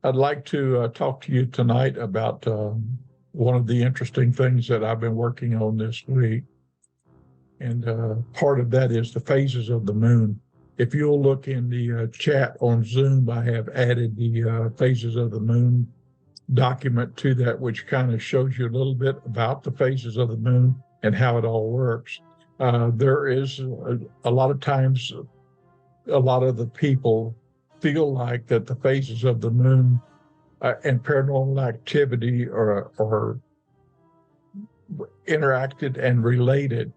I'd like to talk to you tonight about one of the interesting things that I've been working on this week. And part of that is the phases of the moon. If you'll look in the chat on Zoom, I have added the phases of the moon document to that, which kind of shows you a little bit about the phases of the moon and how it all works. There is a lot of times, a lot of the people feel like that the phases of the moon and paranormal activity are interacted and related.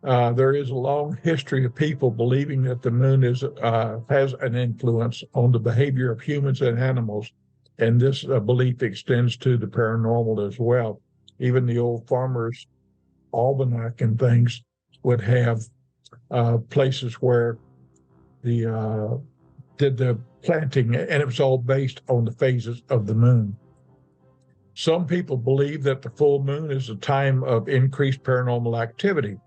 There is a long history of people believing that the moon has an influence on the behavior of humans and animals, and this belief extends to the paranormal as well. Even the old farmers' almanac and things would have places where did the planting, and it was all based on the phases of the moon. Some people believe that the full moon is a time of increased paranormal activity.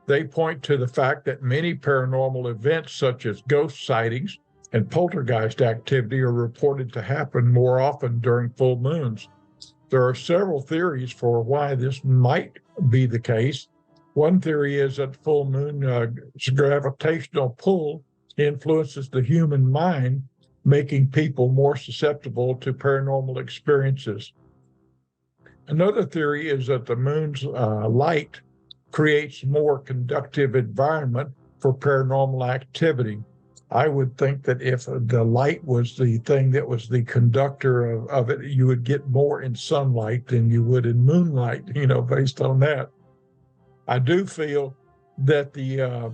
They point to the fact that many paranormal events, such as ghost sightings and poltergeist activity, are reported to happen more often during full moons. There are several theories for why this might be the case. One theory is that full moon's gravitational pull influences the human mind, making people more susceptible to paranormal experiences. Another theory is that the moon's light creates more conductive environment for paranormal activity. I would think that if the light was the thing that was the conductor of it, you would get more in sunlight than you would in moonlight, based on that. I do feel that the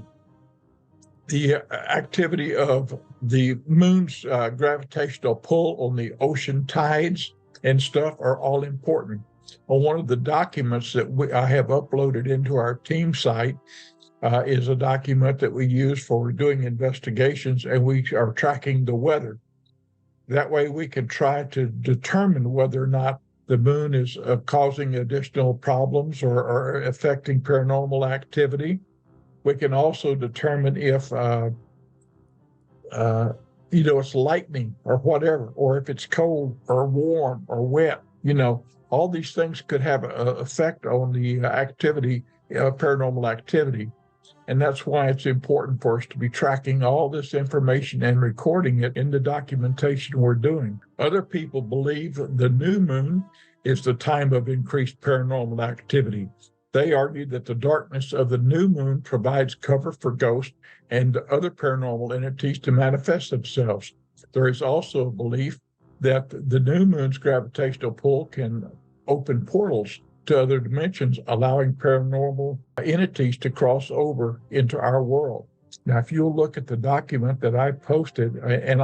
activity of the moon's gravitational pull on the ocean tides and stuff are all important. On one of the documents that I have uploaded into our team site is a document that we use for doing investigations, and we are tracking the weather. That way we can try to determine whether or not the moon is causing additional problems or affecting paranormal activity. We can also determine if it's lightning or whatever, or if it's cold or warm or wet. All these things could have an effect on the activity, paranormal activity. And that's why it's important for us to be tracking all this information and recording it in the documentation we're doing. Other people believe the new moon is the time of increased paranormal activity. They argue that the darkness of the new moon provides cover for ghosts and other paranormal entities to manifest themselves. There is also a belief that the new moon's gravitational pull can open portals to other dimensions, allowing paranormal entities to cross over into our world. Now, if you'll look at the document that I posted, and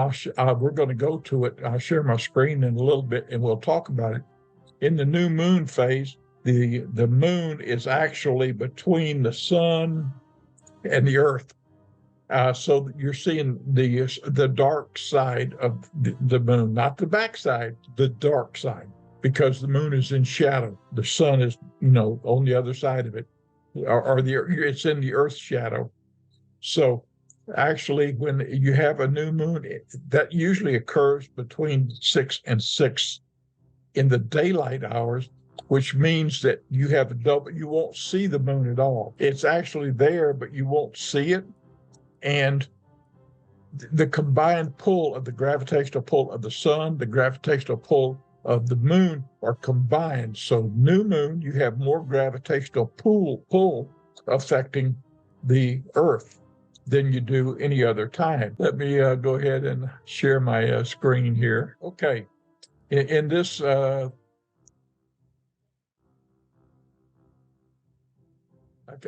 we're going to go to it, I'll share my screen in a little bit and we'll talk about it. In the new moon phase, the moon is actually between the sun and the earth. So you're seeing the dark side of the moon, not the backside, the dark side, because the moon is in shadow. The sun is, on the other side of it, or it's in the earth's shadow. So actually, when you have a new moon, that usually occurs between 6 and 6 in the daylight hours, which means that you won't see the moon at all. It's actually there, but you won't see it. And the combined pull of the gravitational pull of the sun, the gravitational pull of the moon are combined. So new moon, you have more gravitational pull affecting the earth than you do any other time. Let me go ahead and share my screen here. Okay. In this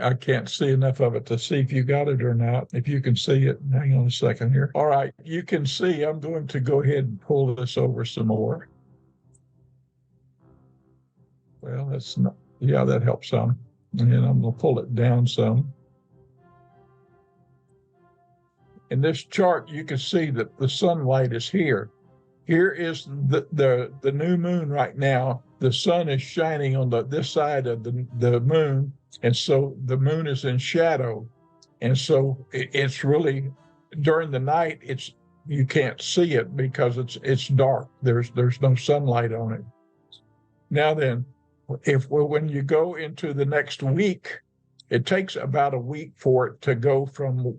I can't see enough of it to see if you got it or not. If you can see it, hang on a second here. All right, you can see. I'm going to go ahead and pull this over some more. Well, that's not, yeah, that helps some. And then I'm going to pull it down some. In this chart, you can see that the sunlight is here. Here is the new moon right now. The sun is shining on this side of the moon, and so the moon is in shadow. And so it's really, during the night, you can't see it because it's dark. There's no sunlight on it. Now then, when you go into the next week, it takes about a week for it to go from,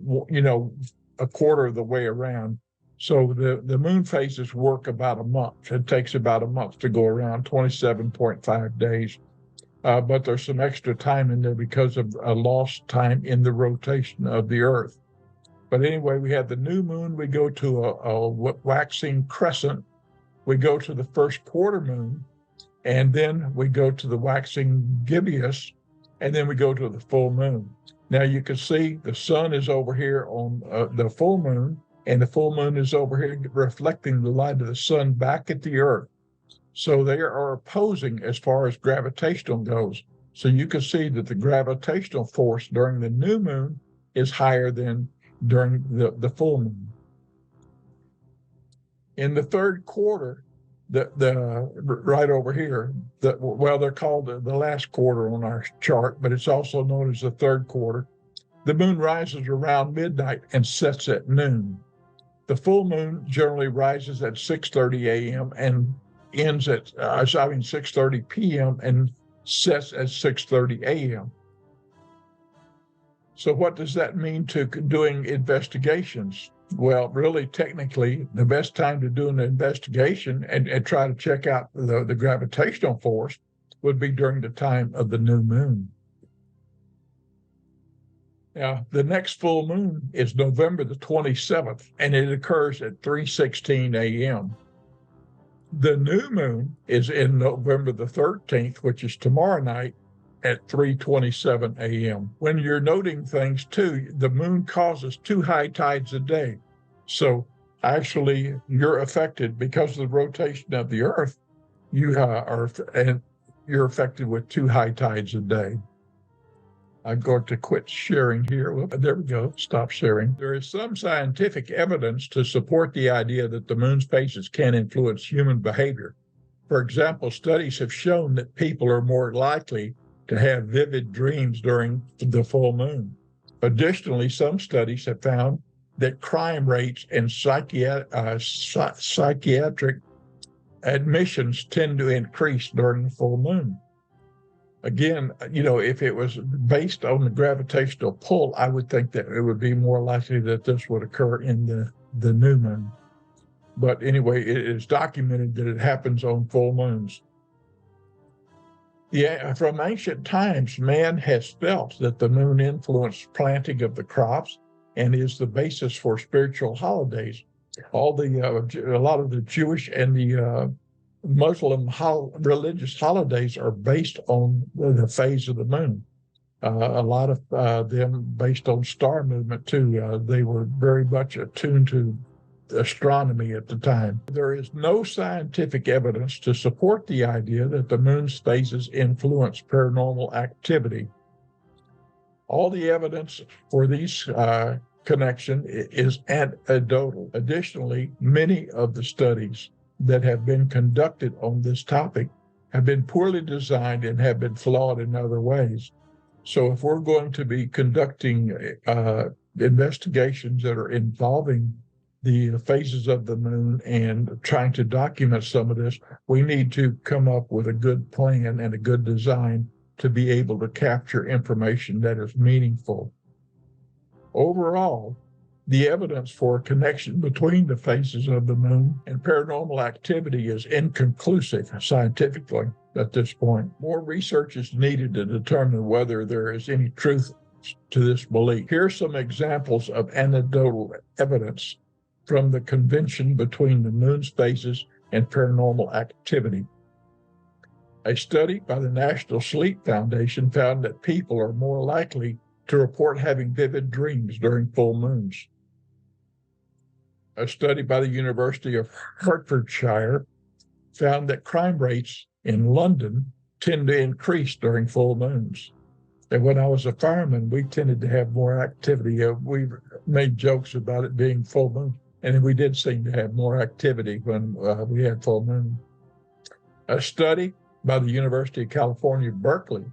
a quarter of the way around. So the moon phases work about a month. It takes about a month to go around, 27.5 days. But there's some extra time in there because of a lost time in the rotation of the Earth. But anyway, we have the new moon. We go to a waxing crescent. We go to the first quarter moon, and then we go to the waxing gibbous, and then we go to the full moon. Now you can see the sun is over here on the full moon, and the full moon is over here reflecting the light of the sun back at the Earth. So they are opposing as far as gravitational goes. So you can see that the gravitational force during the new moon is higher than during the full moon. In the third quarter, the right over here, they're called the last quarter on our chart, but it's also known as the third quarter. The moon rises around midnight and sets at noon. The full moon generally rises at 6:30 a.m. and ends at 6:30 p.m. and sets at 6:30 a.m. So what does that mean to doing investigations? Well, really, technically, the best time to do an investigation and try to check out the gravitational force would be during the time of the new moon. Now, the next full moon is November the 27th, and it occurs at 3:16 a.m. The new moon is in November the 13th, which is tomorrow night, at 3:27 a.m. When you're noting things too, the moon causes 2 high tides a day. So actually you're affected because of the rotation of the Earth. You're affected with 2 high tides a day. I'm going to quit sharing here. There we go. Stop sharing. There is some scientific evidence to support the idea that the moon's phases can influence human behavior. For example, studies have shown that people are more likely to have vivid dreams during the full moon. Additionally, some studies have found that crime rates and psychiatric admissions tend to increase during the full moon. Again, if it was based on the gravitational pull, I would think that it would be more likely that this would occur in the new moon. But anyway, it is documented that it happens on full moons. From ancient times, man has felt that the moon influenced planting of the crops and is the basis for spiritual holidays. A lot of the Jewish and the Muslim religious holidays are based on the phase of the moon. A lot of them based on star movement too. They were very much attuned to astronomy at the time. There is no scientific evidence to support the idea that the moon's phases influence paranormal activity. All the evidence for these connection is anecdotal. Additionally, many of the studies that have been conducted on this topic have been poorly designed and have been flawed in other ways. So if we're going to be conducting investigations that are involving the phases of the moon and trying to document some of this, we need to come up with a good plan and a good design to be able to capture information that is meaningful. Overall, the evidence for a connection between the phases of the moon and paranormal activity is inconclusive scientifically at this point. More research is needed to determine whether there is any truth to this belief. Here are some examples of anecdotal evidence from the convention between the moon's phases and paranormal activity. A study by the National Sleep Foundation found that people are more likely to report having vivid dreams during full moons. A study by the University of Hertfordshire found that crime rates in London tend to increase during full moons. And when I was a fireman, we tended to have more activity. We made jokes about it being full moon, and we did seem to have more activity when we had full moon. A study by the University of California, Berkeley,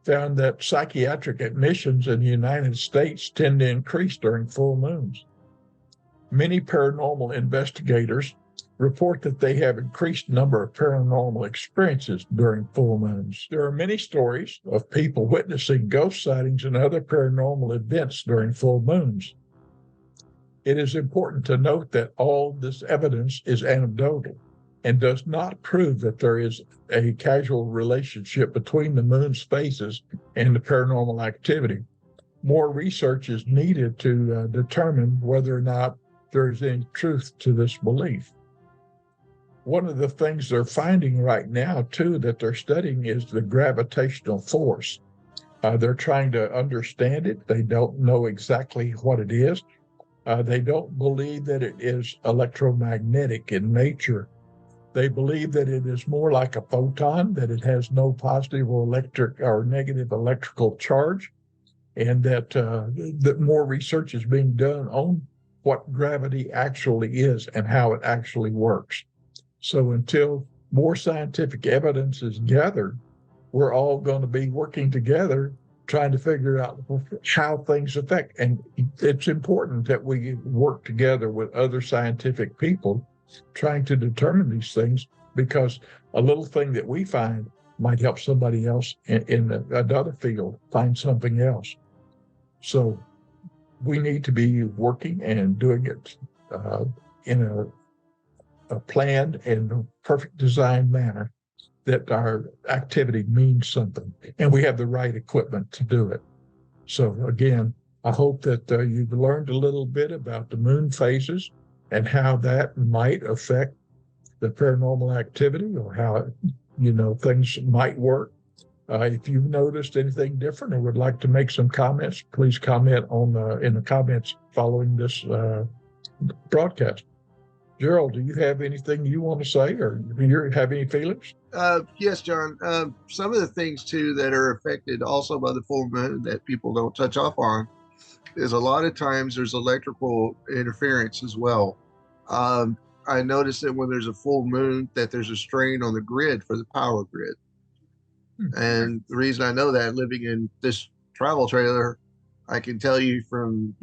found that psychiatric admissions in the United States tend to increase during full moons. Many paranormal investigators report that they have increased number of paranormal experiences during full moons. There are many stories of people witnessing ghost sightings and other paranormal events during full moons. It is important to note that all this evidence is anecdotal and does not prove that there is a causal relationship between the moon's phases and the paranormal activity. More research is needed to determine whether or not there is any truth to this belief. One of the things they're finding right now, too, that they're studying is the gravitational force. They're trying to understand it. They don't know exactly what it is. They don't believe that it is electromagnetic in nature. They believe that it is more like a photon, that it has no positive or electric or negative electrical charge, and that more research is being done on what gravity actually is and how it actually works. So until more scientific evidence is gathered, we're all going to be working together trying to figure out how things affect. And it's important that we work together with other scientific people trying to determine these things, because a little thing that we find might help somebody else in another field find something else. So we need to be working and doing it in a planned and perfect design manner, that our activity means something and we have the right equipment to do it. So again, I hope that you've learned a little bit about the moon phases and how that might affect the paranormal activity, or how, things might work. If you've noticed anything different or would like to make some comments, please comment in the comments following this broadcast. Gerald, do you have anything you want to say, or do you have any feelings? Yes, John. Some of the things too that are affected also by the full moon that people don't touch off on is a lot of times there's electrical interference as well. Um, I noticed that when there's a full moon, that there's a strain on the grid for the power grid. And the reason I know that, living in this travel trailer, I can tell you from,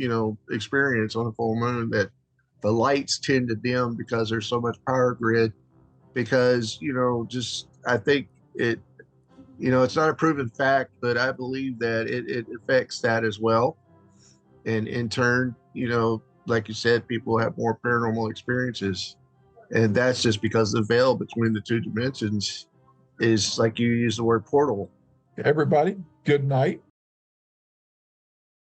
experience on a full moon that the lights tend to dim because there's so much power grid. Because, just I think it's not a proven fact, but I believe that it affects that as well. And in turn, like you said, people have more paranormal experiences. And that's just because the veil between the two dimensions is, like you use the word, portal. Everybody, good night.